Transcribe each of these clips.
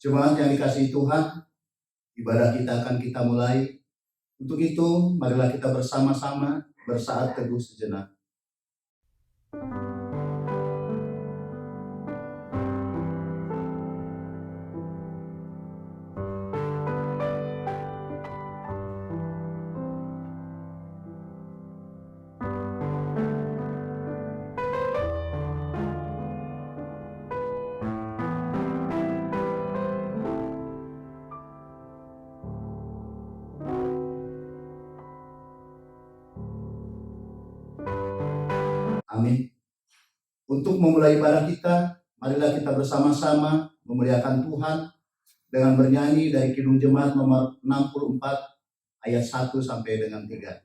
Jemaat yang dikasihi Tuhan, ibadah kita akan kita mulai. Untuk itu, marilah kita bersama-sama bersaat teduh sejenak. Amin. Untuk memulai ibadah kita, marilah kita bersama-sama memuliakan Tuhan dengan bernyanyi dari Kidung Jemaat nomor 64 ayat 1 sampai dengan 3.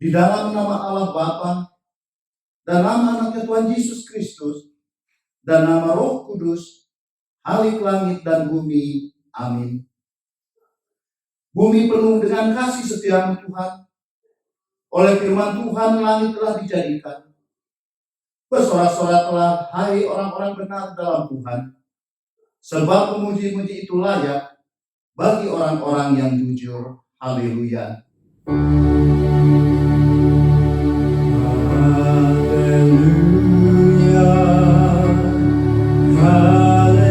Di dalam nama Allah Bapa dan nama anaknya Tuhan Yesus Kristus dan nama Roh Kudus, Halik langit dan bumi. Amin. Bumi penuh dengan kasih setia Tuhan. Oleh firman Tuhan langit telah dijadikan. Bersorak-soraklah hai orang-orang benar dalam Tuhan. Sebab memuji-muji itu layak bagi orang-orang yang jujur. Haleluya. Haleluya, haleluya.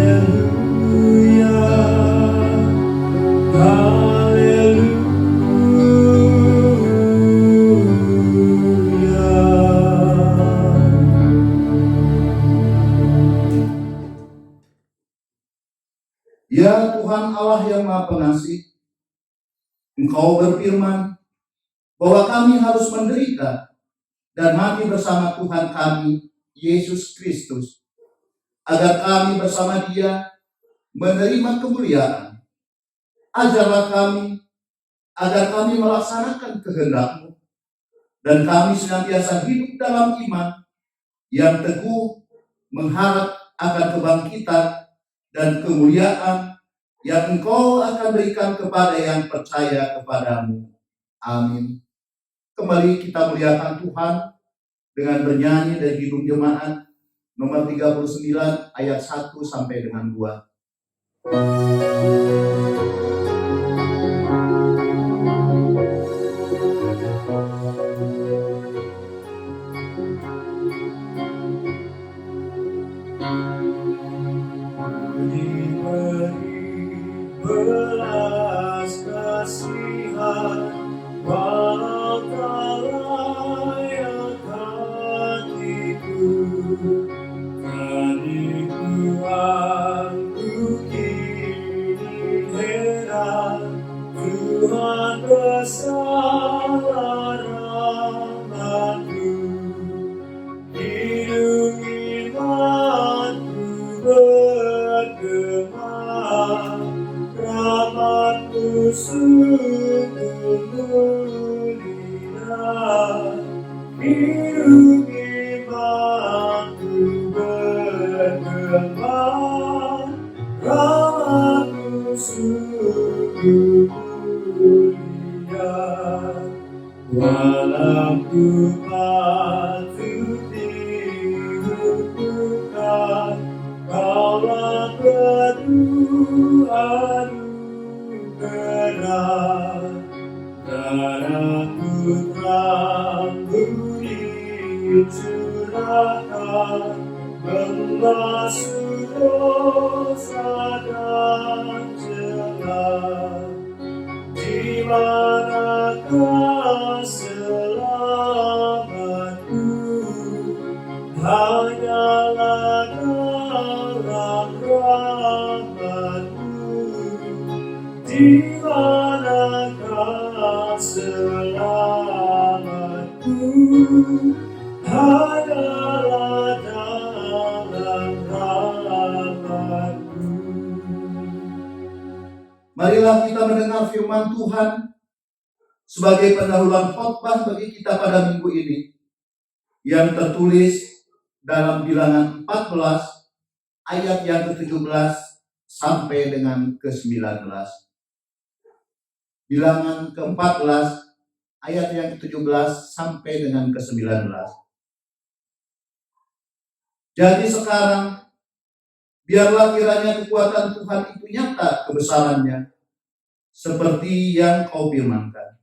Tuhan Allah yang Maha Pengasih, Engkau berfirman bahwa kami harus menderita dan mati bersama Tuhan kami, Yesus Kristus, agar kami bersama Dia menerima kemuliaan. Ajarlah kami agar kami melaksanakan kehendak-Mu, dan kami senantiasa hidup dalam iman yang teguh, mengharap akan kebangkitan dan kemuliaan yang Engkau akan berikan kepada yang percaya kepadamu. Amin. Kembali kita muliakan Tuhan dengan bernyanyi dari Kidung Jemaat nomor 39 ayat 1 sampai dengan 2. Belas kasihan walau tak layak hatiku, tadi Tuhan ku kini heran, Tuhan besar rahmat-Mu, hidung imanku bergema, rahmat-Mu sungguh mulia, hidung imanku bergema, rahmat-Mu sungguh mulia. Walau ku patut dihukumkan, Kaulah penuh anugerah, darah putra-Mu dicurahkan, membasuh dosa dan celah. Di manakah selamatku? Hanyalah dalam rahmat-Mu. Di manakah selamatku? Hanyalah dalam rahmat-Mu. Marilah kita mendengar firman Tuhan sebagai pendahuluan khotbah bagi kita pada minggu ini, yang tertulis dalam Bilangan 14 ayat yang ke-17 sampai dengan ke-19. Bilangan ke-14 ayat yang ke-17 sampai dengan ke-19. Jadi sekarang biarlah kiranya kekuatan Tuhan itu nyata kebesarannya, seperti yang Kau firmankan.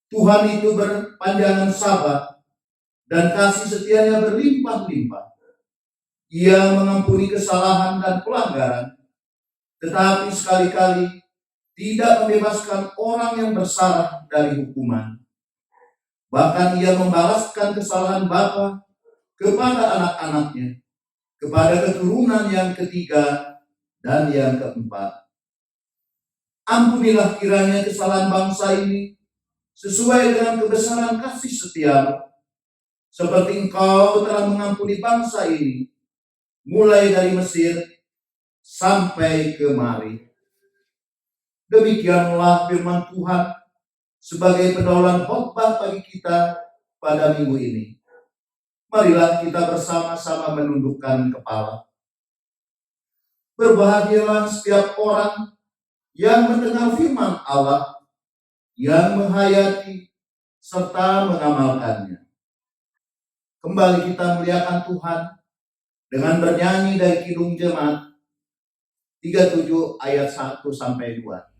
Tuhan itu berpanjangan sabar dan kasih setianya berlimpah-limpah. Ia mengampuni kesalahan dan pelanggaran, tetapi sekali-kali tidak membebaskan orang yang bersalah dari hukuman. Bahkan ia membalaskan kesalahan bapa kepada anak-anaknya, kepada keturunan yang ketiga dan yang keempat. Ampunilah kiranya kesalahan bangsa ini sesuai dengan kebesaran kasih setia-Mu, seperti Engkau telah mengampuni bangsa ini mulai dari Mesir sampai kemari. Demikianlah firman Tuhan sebagai pendahuluan khotbah bagi kita pada minggu ini. Marilah kita bersama-sama menundukkan kepala. Berbahagialah setiap orang yang mendengar firman Allah, yang menghayati serta mengamalkannya. Kembali kita muliakan Tuhan dengan bernyanyi dari Kidung Jemaat 37 ayat 1 sampai 2.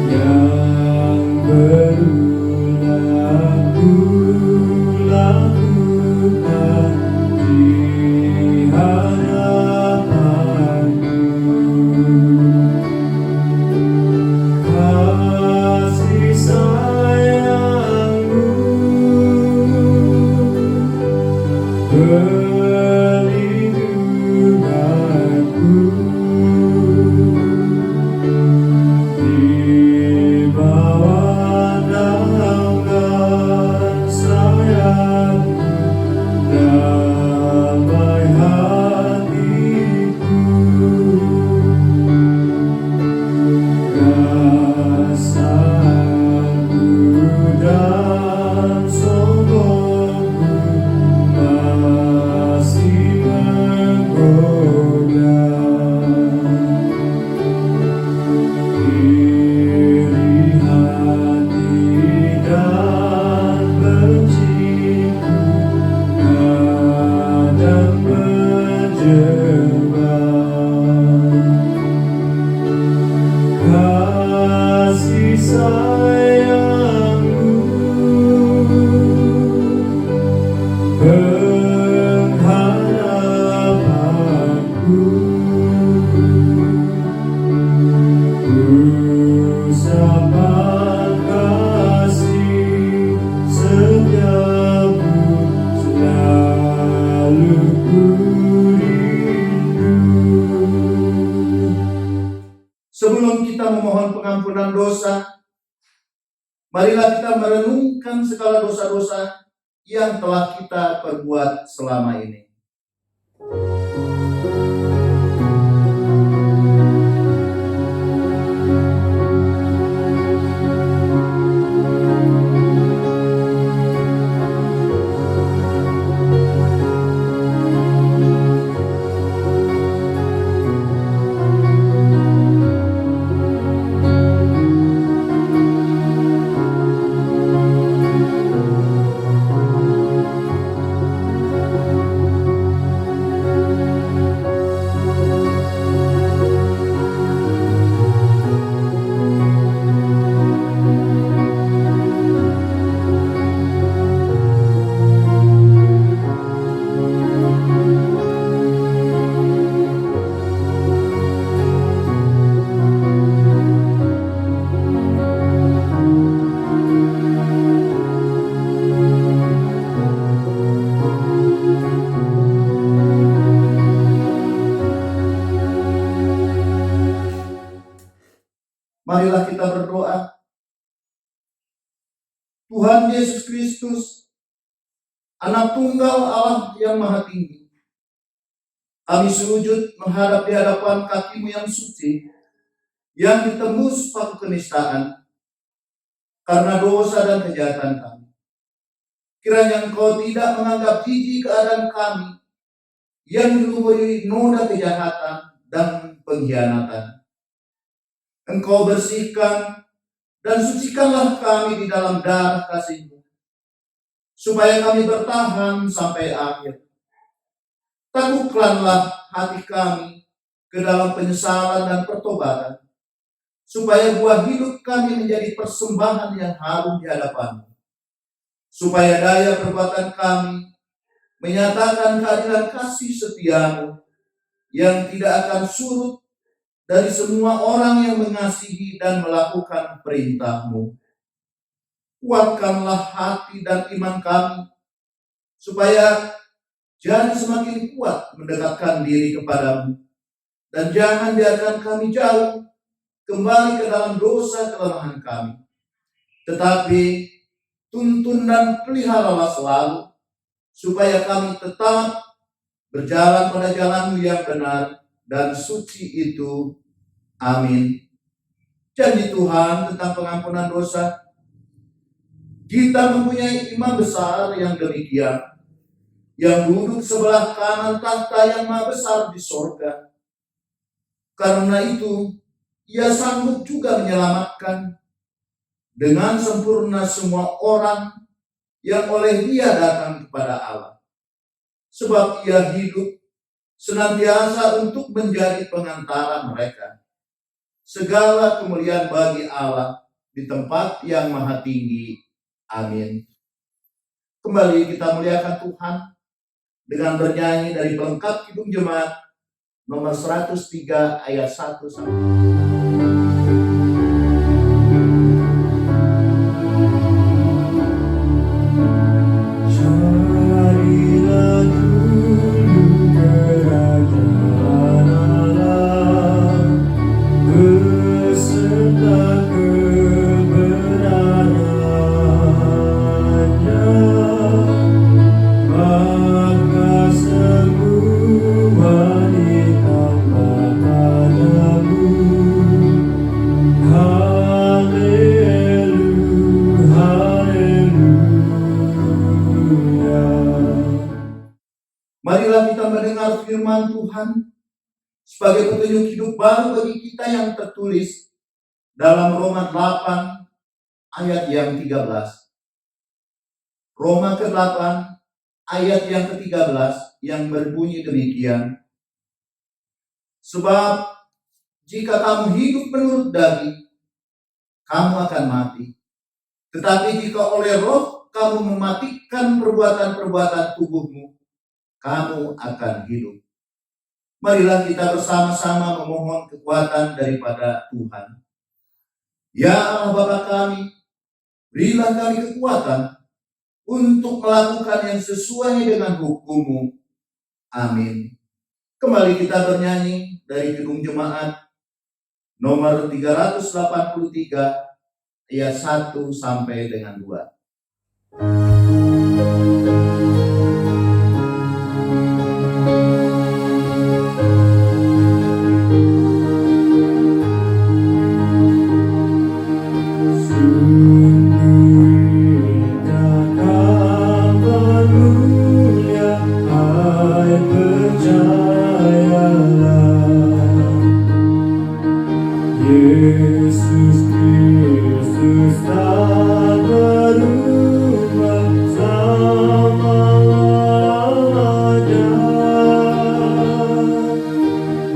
Ya pengampunan dosa, marilah kita merenungkan segala dosa-dosa yang telah kita perbuat selama ini. Marilah kita berdoa. Tuhan Yesus Kristus, Anak Tunggal Allah yang Maha Tinggi, kami sujud menghadap di hadapan kaki-Mu yang suci, yang ditembus paku kenistaan, karena dosa dan kejahatan kami. Kiranya Engkau tidak menganggap jijik keadaan kami, yang dilumuri noda kejahatan dan pengkhianatan. Engkau bersihkan dan sucikanlah kami di dalam darah kasih-Mu, supaya kami bertahan sampai akhir. Taklukkanlah hati kami ke dalam penyesalan dan pertobatan, supaya buah hidup kami menjadi persembahan yang harum di hadapan-Mu, supaya daya perbuatan kami menyatakan keadilan kasih setia-Mu yang tidak akan surut dari semua orang yang mengasihi dan melakukan perintah-Mu. Kuatkanlah hati dan iman kami, supaya jadi semakin kuat mendekatkan diri kepada-Mu, dan jangan biarkan kami jauh kembali ke dalam dosa kelemahan kami. Tetapi tuntun dan peliharalah selalu, supaya kami tetap berjalan pada jalan-Mu yang benar dan suci itu. Amin. Janji Tuhan tentang pengampunan dosa. Kita mempunyai imam besar yang demikian, yang duduk sebelah kanan tahta yang maha besar di sorga. Karena itu, Ia sanggup juga menyelamatkan dengan sempurna semua orang yang oleh Dia datang kepada Allah. Sebab Ia hidup senantiasa untuk menjadi pengantara mereka. Segala kemuliaan bagi Allah di tempat yang maha tinggi. Amin. Kembali kita muliakan Tuhan dengan bernyanyi dari pelengkap Kidung Jemaat nomor 103 ayat 1 sampai marilah kita mendengar firman Tuhan sebagai petunjuk hidup baru bagi kita yang tertulis dalam Roma 8 ayat yang 13. Roma ke-8 ayat yang ke-13 yang berbunyi demikian. Sebab jika kamu hidup menurut daging, kamu akan mati. Tetapi jika oleh Roh kamu mematikan perbuatan-perbuatan tubuhmu, kamu akan hidup. Marilah kita bersama-sama memohon kekuatan daripada Tuhan. Ya Allah Bapa kami, berilah kami kekuatan untuk melakukan yang sesuai dengan hukum-Mu. Amin. Kembali kita bernyanyi dari Kidung Jemaat nomor 383 ayat 1 sampai dengan 2. Yesus Kristus tak berubah selamanya.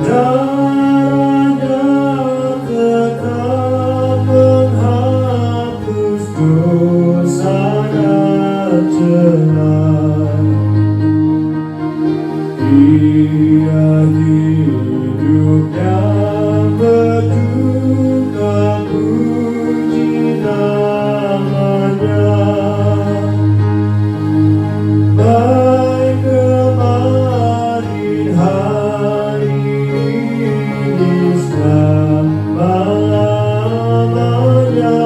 Darahnya tetap menghapus dosa dan celah. Dia hidup yang berduka, puji namanya. Baik kemarin, hari ini, selama-lamanya.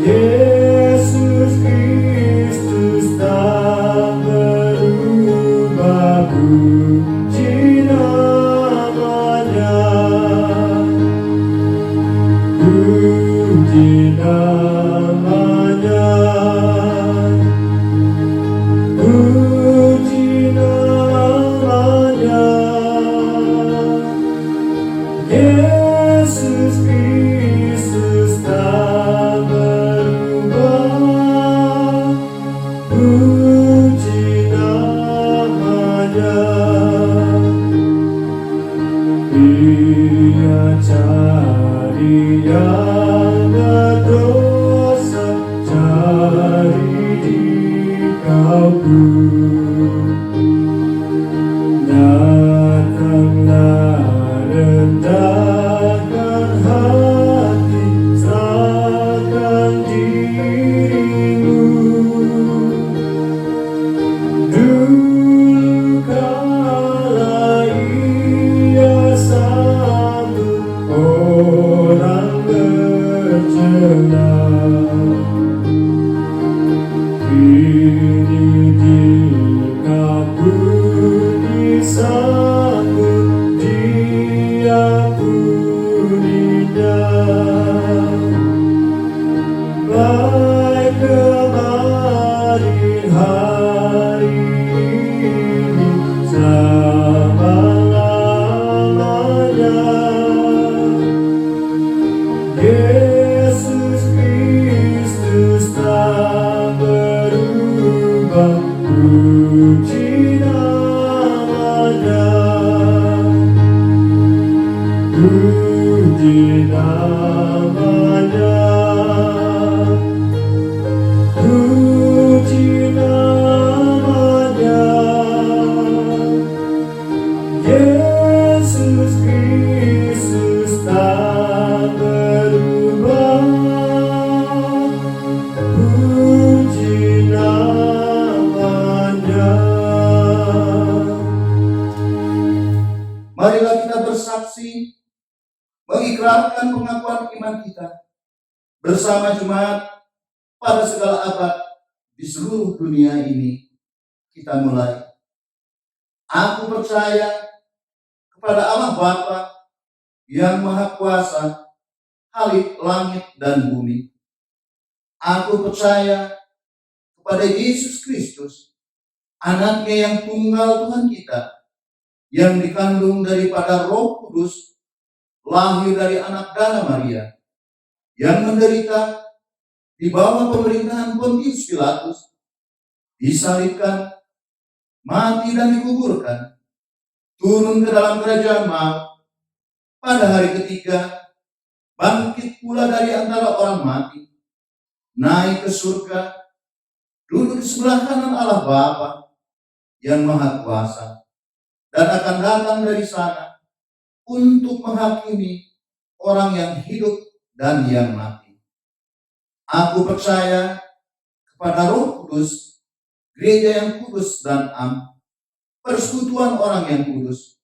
Yesus Kristus tak berubah, puji namanya. Puji namanya. Puji namanya. Yesus Kristus tak berubah, puji namanya. Dia cari yang berdosa, cari dikau pun. Datanglah, rendahkan hati, serahkan dirimu. Dulu kala ia sambut orang bercela, kini dikau pun disambut, dia pun indah. Baik kemarin, hari ini, selama-lamanya. Yesus Kristus tak berubah, puji namanya. Puji namanya. Puji namanya. Yesus Kristus tak berubah, puji namanya. Marilah kita bersaksi, mengikrarkan pengakuan iman kita bersama jemaat pada segala abad di seluruh dunia ini. Kita mulai. Aku percaya kepada Allah Bapa yang Maha Kuasa, Khalik langit dan bumi. Aku percaya kepada Yesus Kristus, anaknya yang tunggal Tuhan kita, yang dikandung daripada Roh Kudus, lahir dari anak Dana Maria, yang menderita di bawah pemerintahan Pontius Pilatus, disalibkan, mati dan dikuburkan, turun ke dalam kerajaan maut, pada hari ketiga bangkit pula dari antara orang mati, naik ke surga, duduk di sebelah kanan Allah Bapa yang Maha Kuasa, dan akan datang dari sana untuk menghakimi orang yang hidup dan yang mati. Aku percaya kepada Roh Kudus, gereja yang kudus dan am, persekutuan orang yang kudus,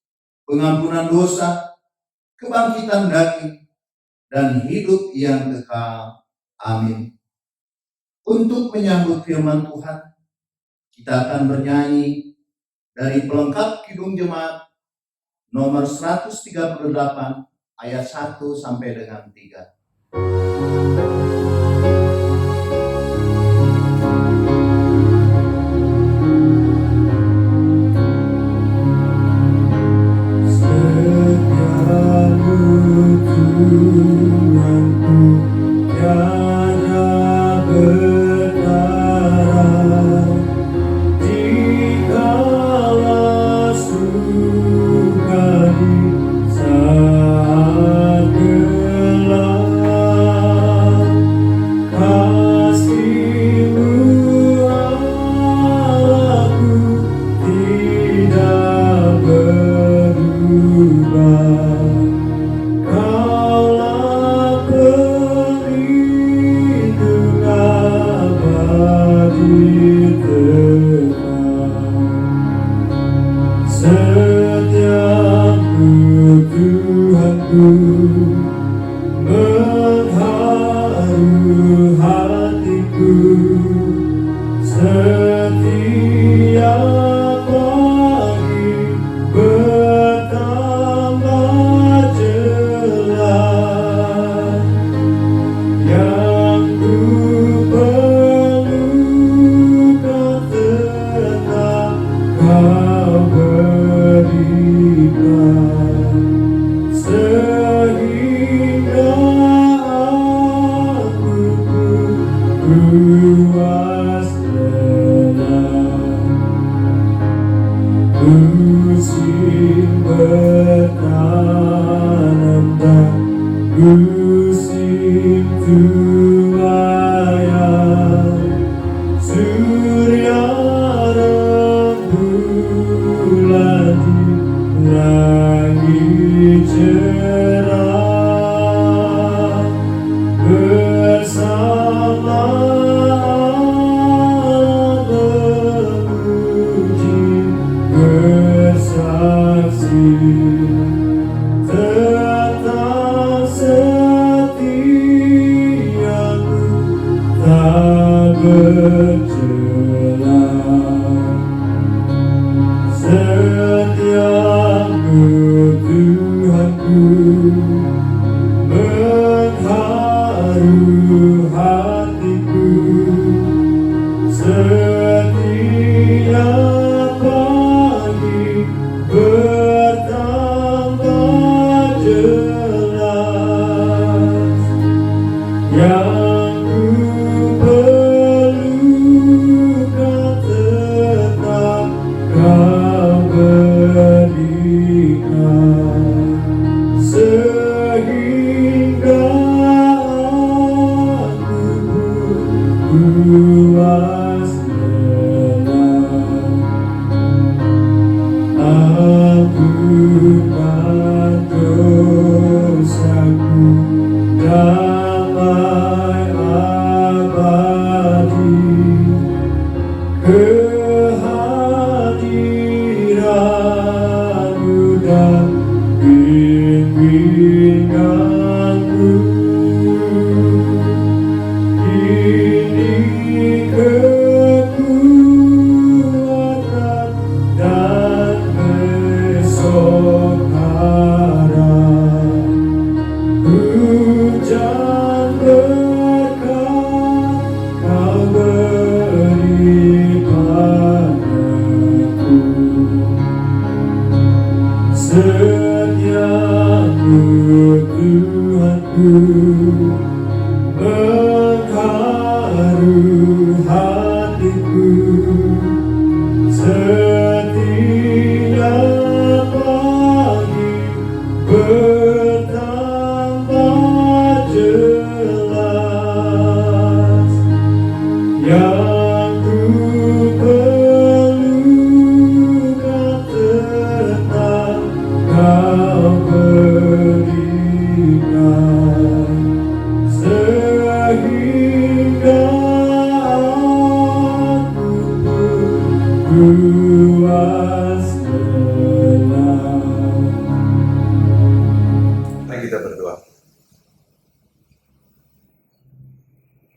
pengampunan dosa, kebangkitan daging, dan hidup yang kekal. Amin. Untuk menyambut firman Tuhan, kita akan bernyanyi dari pelengkap Kidung Jemaat nomor 138 ayat 1 sampai dengan 3.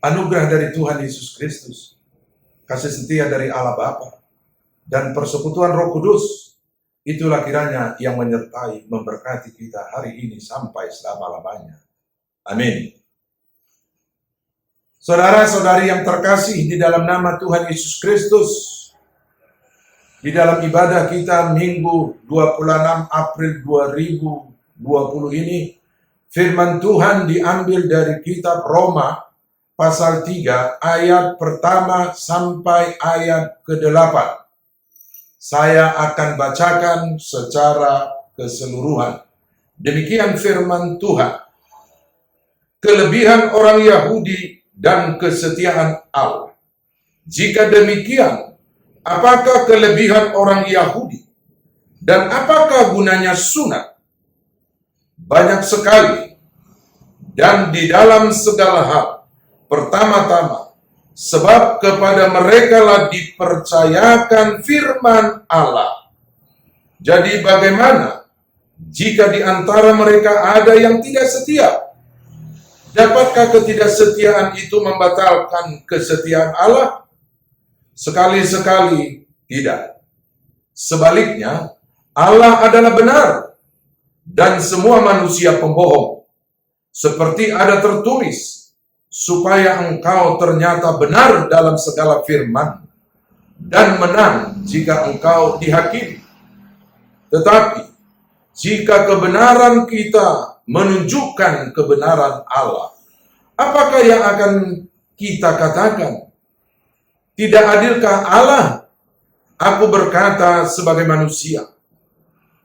anugerah dari Tuhan Yesus Kristus, kasih setia dari Allah Bapa, dan persekutuan Roh Kudus, itulah kiranya yang menyertai, memberkati kita hari ini sampai selama-lamanya. Amin. Saudara-saudari yang terkasih di dalam nama Tuhan Yesus Kristus, di dalam ibadah kita Minggu 26 April 2020 ini, firman Tuhan diambil dari kitab Roma pasal 3 ayat pertama sampai ayat ke-8. Saya akan bacakan secara keseluruhan. Demikian firman Tuhan. Kelebihan orang Yahudi dan kesetiaan Allah. Jika demikian, apakah kelebihan orang Yahudi? Dan apakah gunanya sunat? Banyak sekali. Dan di dalam segala hal, pertama-tama, sebab kepada mereka lah dipercayakan firman Allah. Jadi bagaimana jika di antara mereka ada yang tidak setia? Dapatkah ketidaksetiaan itu membatalkan kesetiaan Allah? Sekali-sekali tidak. Sebaliknya, Allah adalah benar dan semua manusia pembohong. Seperti ada tertulis, supaya engkau ternyata benar dalam segala firman dan menang jika engkau dihakimi. Tetapi jika kebenaran kita menunjukkan kebenaran Allah, apakah yang akan kita katakan? Tidak adilkah Allah? Aku berkata sebagai manusia,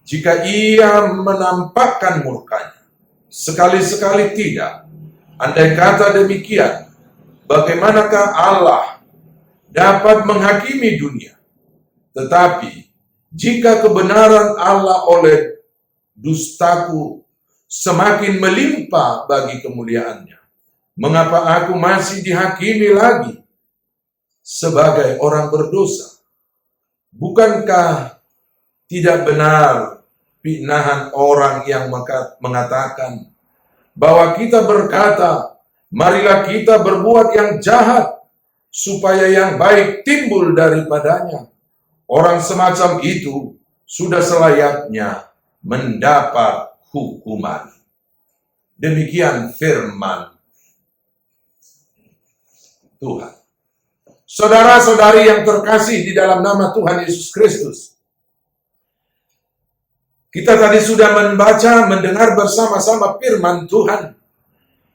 jika ia menampakkan murkanya, sekali-sekali tidak. Andai kata demikian, bagaimanakah Allah dapat menghakimi dunia? Tetapi jika kebenaran Allah oleh dustaku semakin melimpah bagi kemuliaannya, mengapa aku masih dihakimi lagi sebagai orang berdosa? Bukankah tidak benar pinahan orang yang mengatakan bahwa kita berkata, marilah kita berbuat yang jahat, supaya yang baik timbul daripadanya. Orang semacam itu sudah selayaknya mendapat hukuman. Demikian firman Tuhan. Saudara-saudari yang terkasih di dalam nama Tuhan Yesus Kristus, kita tadi sudah mendengar bersama-sama firman Tuhan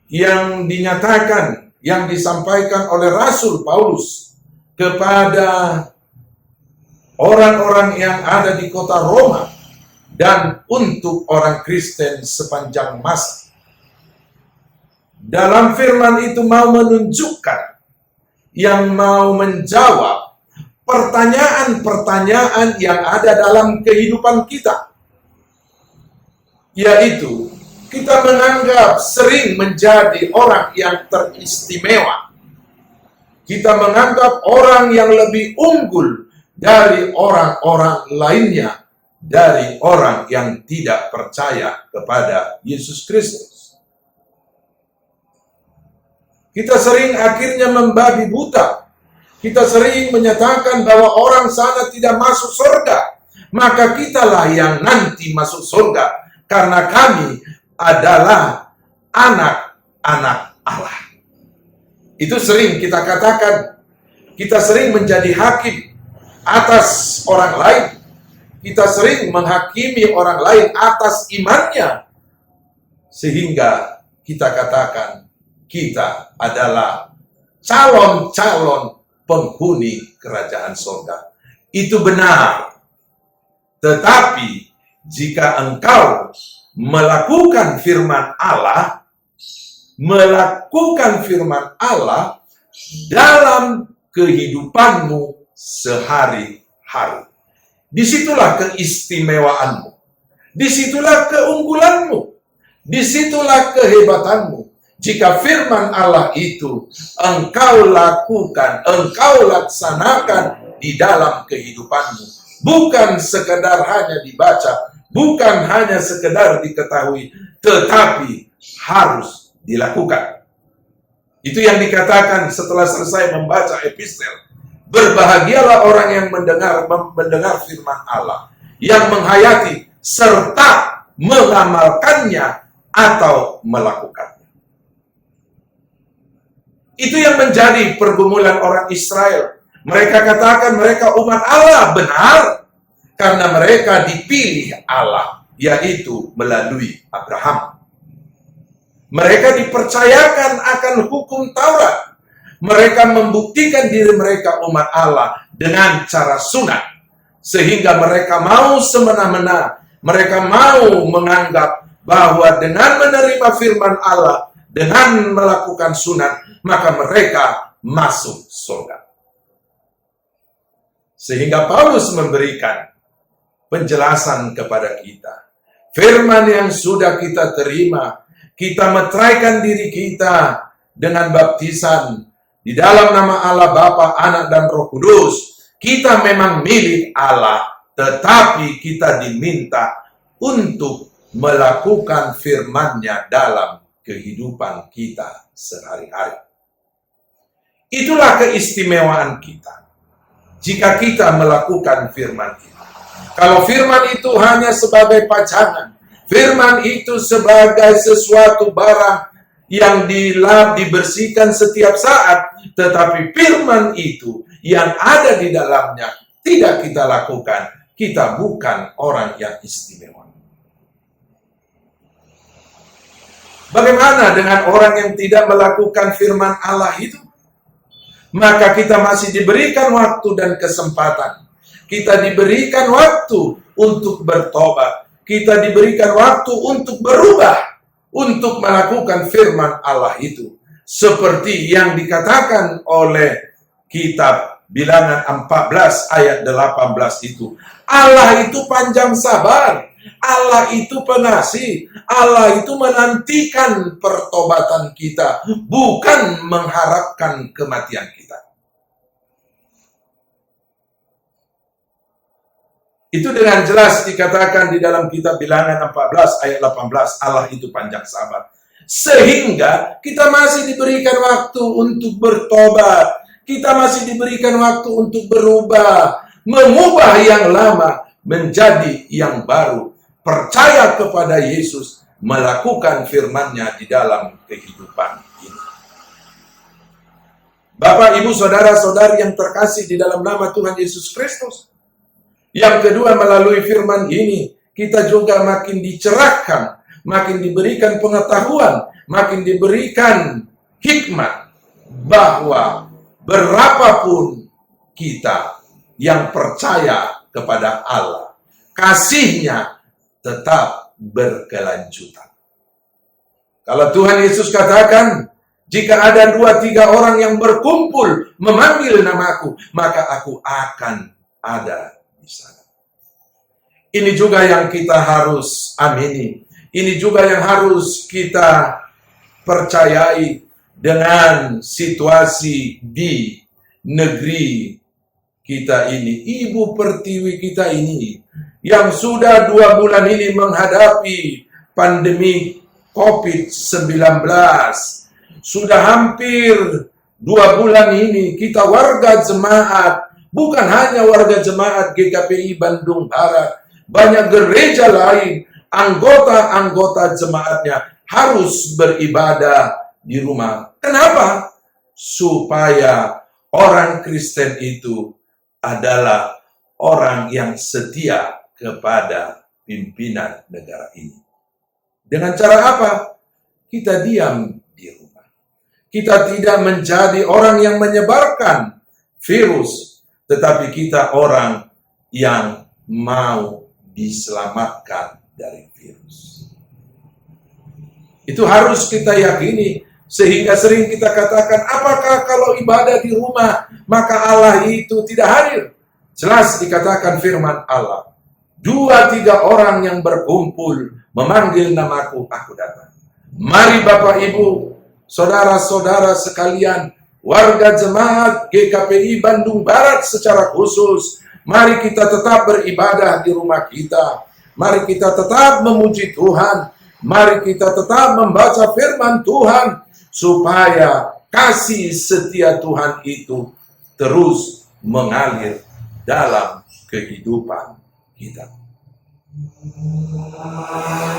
yang dinyatakan, yang disampaikan oleh Rasul Paulus kepada orang-orang yang ada di kota Roma dan untuk orang Kristen sepanjang masa. Dalam firman itu mau menunjukkan, yang mau menjawab pertanyaan-pertanyaan yang ada dalam kehidupan kita. Yaitu, kita menganggap sering menjadi orang yang teristimewa. Kita menganggap orang yang lebih unggul dari orang-orang lainnya, dari orang yang tidak percaya kepada Yesus Kristus. Kita sering akhirnya membabi buta. Kita sering menyatakan bahwa orang sana tidak masuk surga. Maka kitalah yang nanti masuk surga. Karena kami adalah anak-anak Allah. Itu sering kita katakan. Kita sering menjadi hakim atas orang lain. Kita sering menghakimi orang lain atas imannya. Sehingga kita katakan, kita adalah calon-calon penghuni kerajaan surga. Itu benar. Tetapi jika engkau melakukan firman Allah dalam kehidupanmu sehari-hari, disitulah keistimewaanmu, disitulah keunggulanmu, disitulah kehebatanmu. Jika firman Allah itu engkau lakukan, engkau laksanakan di dalam kehidupanmu, bukan sekedar hanya dibaca, bukan hanya sekedar diketahui, tetapi harus dilakukan. Itu yang dikatakan setelah selesai membaca epistel. Berbahagialah orang yang mendengar firman Allah, yang menghayati serta mengamalkannya atau melakukannya. Itu yang menjadi pergumulan orang Israel. Mereka katakan mereka umat Allah, benar, karena mereka dipilih Allah, yaitu melalui Abraham. Mereka dipercayakan akan hukum Taurat. Mereka membuktikan diri mereka umat Allah dengan cara sunat. Sehingga mereka mau semena-mena, mereka mau menganggap bahwa dengan menerima firman Allah, dengan melakukan sunat, maka mereka masuk surga. Sehingga Paulus memberikan penjelasan kepada kita. Firman yang sudah kita terima, kita meteraikan diri kita dengan baptisan di dalam nama Allah Bapa, Anak, dan Roh Kudus. Kita memang milik Allah, tetapi kita diminta untuk melakukan firman-Nya dalam kehidupan kita sehari-hari. Itulah keistimewaan kita jika kita melakukan firman itu. Kalau firman itu hanya sebagai pajangan, firman itu sebagai sesuatu barang yang dibersihkan setiap saat, tetapi firman itu yang ada di dalamnya tidak kita lakukan, kita bukan orang yang istimewa. Bagaimana dengan orang yang tidak melakukan firman Allah itu? Maka kita masih diberikan waktu dan kesempatan. Kita diberikan waktu untuk bertobat. Kita diberikan waktu untuk berubah, untuk melakukan firman Allah itu. Seperti yang dikatakan oleh kitab Bilangan 14 ayat 18 itu. Allah itu panjang sabar. Allah itu pengasih. Allah itu menantikan pertobatan kita, bukan mengharapkan kematian kita. Itu dengan jelas dikatakan di dalam kitab Bilangan 14 ayat 18, Allah itu panjang sabar. Sehingga kita masih diberikan waktu untuk bertobat. Kita masih diberikan waktu untuk berubah, mengubah yang lama menjadi yang baru. Percaya kepada Yesus, melakukan firman-Nya di dalam kehidupan ini. Bapak, Ibu, Saudara-saudari yang terkasih di dalam nama Tuhan Yesus Kristus. Yang kedua, melalui firman ini, kita juga makin dicerahkan, makin diberikan pengetahuan, makin diberikan hikmat, bahwa berapapun kita yang percaya kepada Allah, kasih-Nya tetap berkelanjutan. Kalau Tuhan Yesus katakan, jika ada 2-3 orang yang berkumpul memanggil namaku, maka aku akan ada di sana. Ini juga yang kita harus amini. Ini juga yang harus kita percayai dengan situasi di negeri kita ini. Ibu Pertiwi kita ini yang sudah 2 bulan ini menghadapi pandemi COVID-19. Sudah hampir 2 bulan ini kita warga jemaat, bukan hanya warga jemaat GKPI Bandung Barat, banyak gereja lain, anggota-anggota jemaatnya harus beribadah di rumah. Kenapa? Supaya orang Kristen itu adalah orang yang setia kepada pimpinan negara ini. Dengan cara apa? Kita diam di rumah. Kita tidak menjadi orang yang menyebarkan virus, tetapi kita orang yang mau diselamatkan dari virus. Itu harus kita yakini. Sehingga sering kita katakan, apakah kalau ibadah di rumah, maka Allah itu tidak hadir? Jelas dikatakan firman Allah, 2-3 orang yang berkumpul, memanggil namaku, aku datang. Mari Bapak Ibu, saudara-saudara sekalian, warga jemaat GKPI Bandung Barat secara khusus, mari kita tetap beribadah di rumah kita. Mari kita tetap memuji Tuhan. Mari kita tetap membaca firman Tuhan, supaya kasih setia Tuhan itu terus mengalir dalam kehidupan kita.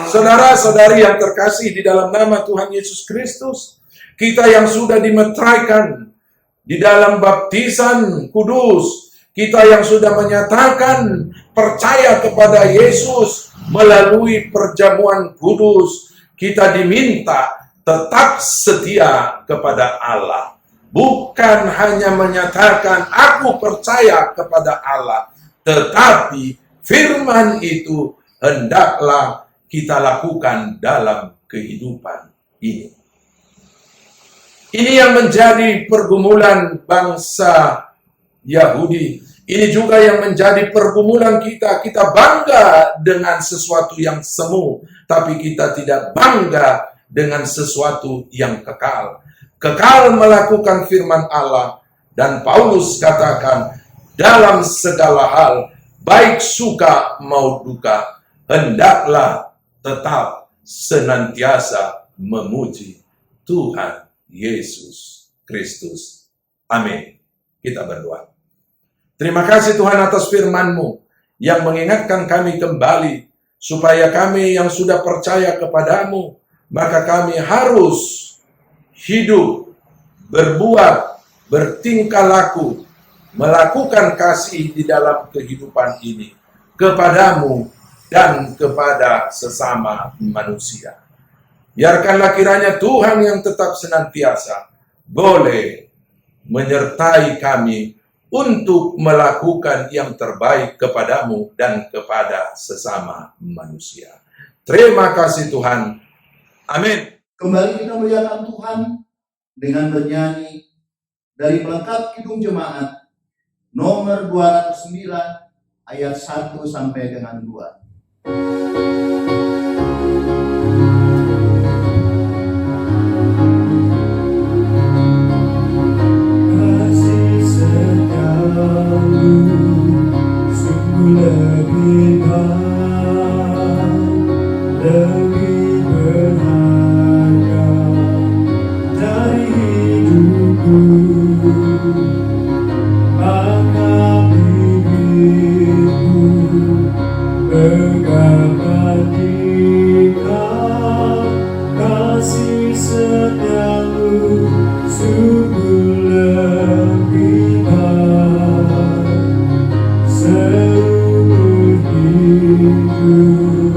Saudara-saudari yang terkasih di dalam nama Tuhan Yesus Kristus, kita yang sudah dimeteraikan di dalam baptisan kudus, kita yang sudah menyatakan percaya kepada Yesus melalui perjamuan kudus, kita diminta tetap setia kepada Allah. Bukan hanya menyatakan aku percaya kepada Allah, tetapi firman itu hendaklah kita lakukan dalam kehidupan ini. Ini yang menjadi pergumulan bangsa Yahudi. Ini juga yang menjadi pergumulan kita. Kita bangga dengan sesuatu yang semu, tapi kita tidak bangga dengan sesuatu yang kekal. Kekal melakukan firman Allah. Dan Paulus katakan, dalam segala hal, baik suka mau duka, hendaklah tetap senantiasa memuji Tuhan Yesus Kristus. Amin. Kita berdoa. Terima kasih Tuhan atas firman-Mu yang mengingatkan kami kembali, supaya kami yang sudah percaya kepadamu, maka kami harus hidup, berbuat, bertingkah laku, melakukan kasih di dalam kehidupan ini kepadamu dan kepada sesama manusia. Biarkanlah kiranya Tuhan yang tetap senantiasa boleh menyertai kami untuk melakukan yang terbaik kepadamu dan kepada sesama manusia. Terima kasih Tuhan. Amin. Kembali kita muliakan Tuhan dengan bernyanyi dari pelengkap Kidung Jemaat nomor 209 ayat 1 sampai dengan 2. Kasih setiamu sungguh lebih baik, lebih berharga dari hidupku. Maka bibirku berkata, kasih setiamu sungguh lebih baik, seumur hidup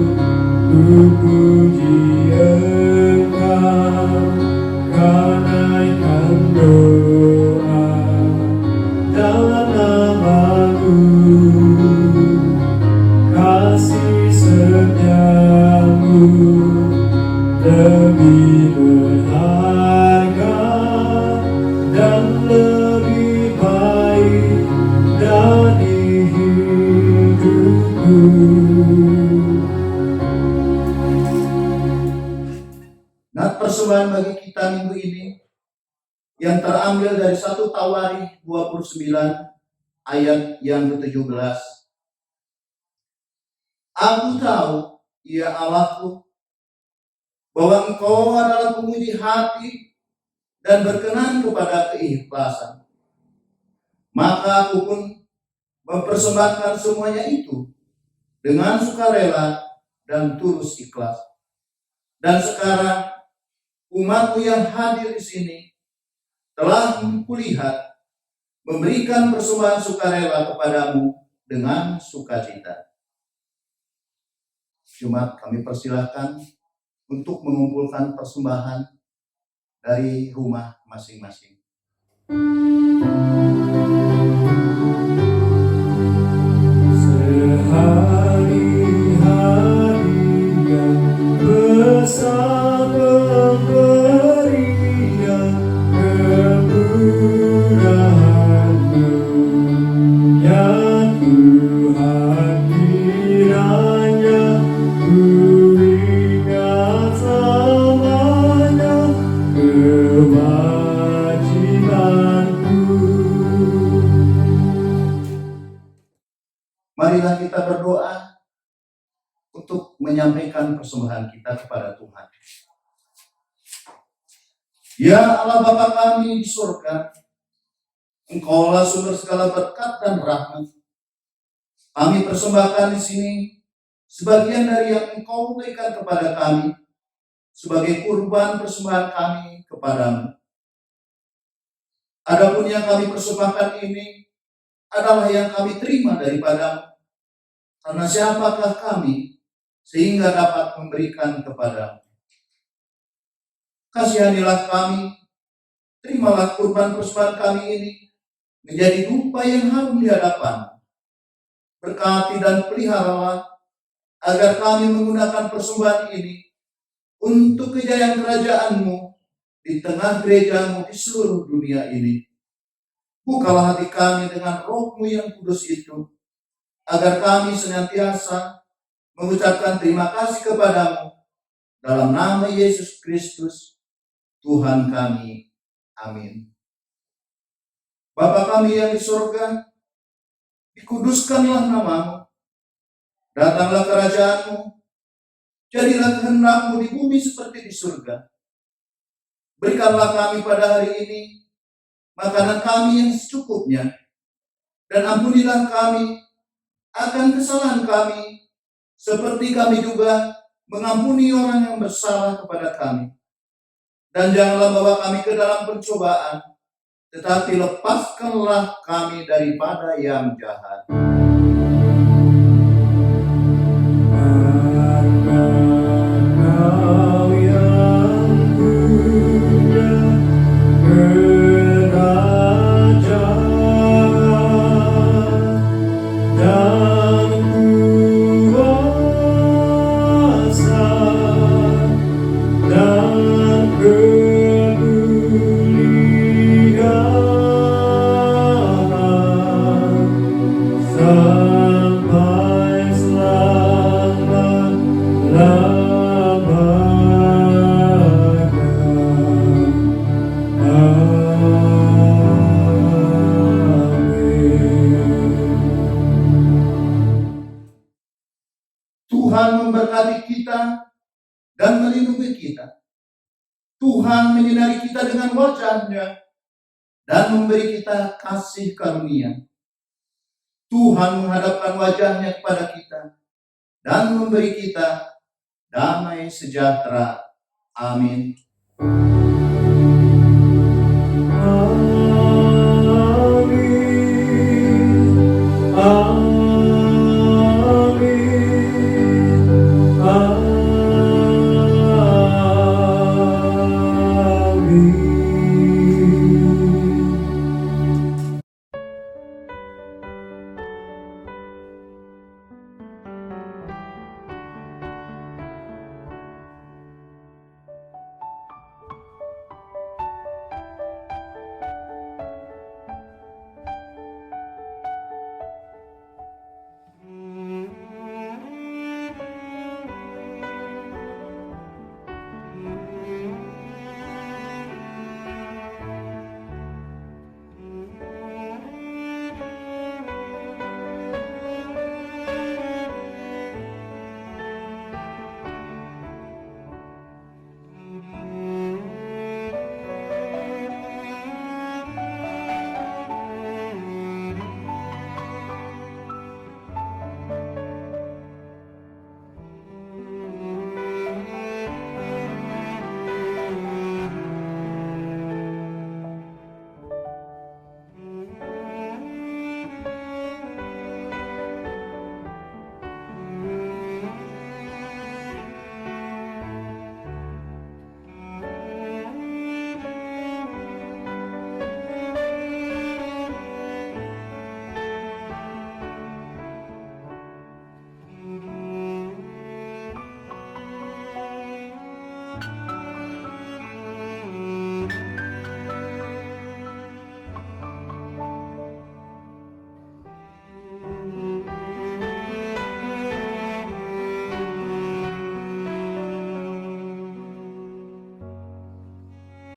ku puji Engkau, kanaikan doa dalam nama-Mu. Kasih setiamu lebih berharga dan lebih baik dari hidupku. Nah, persembahan bagi kita minggu ini yang terambil dari 1 Tawarikh 29 ayat yang ke-17. Aku tahu, ya Allahku, bahwa Engkau adalah pemuji hati dan berkenan kepada keikhlasan. Maka aku pun mempersembahkan semuanya itu dengan sukarela dan tulus ikhlas. Dan sekarang umatmu yang hadir di sini telah kulihat memberikan persembahan sukarela kepadamu dengan sukacita. Jemaat, kami persilahkan untuk mengumpulkan persembahan dari rumah masing-masing. Sehari-hari yang besar pemberian kemurahan-Mu, ya Tuhan, kiranya ku ingat selamanya kewajibanku. Marilah kita berdoa untuk menyampaikan persembahan kita kepada Tuhan. Ya Allah Bapa kami di surga, Engkaulah sumber segala berkat dan rahmat. Kami persembahkan di sini sebagian dari yang Engkau berikan kepada kami sebagai kurban persembahan kami kepadamu. Adapun yang kami persembahkan ini adalah yang kami terima daripadamu. Karena siapakah kami sehingga dapat memberikan kepadamu. Kasihanilah kami, terimalah kurban persembahan kami ini menjadi dupa yang harum di hadapan. Berkati dan peliharalah agar kami menggunakan persembahan ini untuk kejayaan kerajaan-Mu di tengah gereja-Mu di seluruh dunia ini. Bukalah hati kami dengan Roh-Mu yang kudus itu, agar kami senantiasa mengucapkan terima kasih kepadamu dalam nama Yesus Kristus, Tuhan kami. Amin. Bapa kami yang di surga, dikuduskanlah namamu, datanglah kerajaan-Mu, jadilah kehendak-Mu di bumi seperti di surga. Berikanlah kami pada hari ini makanan kami yang secukupnya, dan ampunilah kami akan kesalahan kami, seperti kami juga mengampuni orang yang bersalah kepada kami. Dan janganlah bawa kami ke dalam pencobaan, tetapi lepaskanlah kami daripada yang jahat. Tuhan memberkati kita dan melindungi kita. Tuhan menyinari kita dengan wajah-Nya dan memberi kita kasih karunia. Tuhan menghadapkan wajah-Nya kepada kita dan memberi kita damai sejahtera. Amin.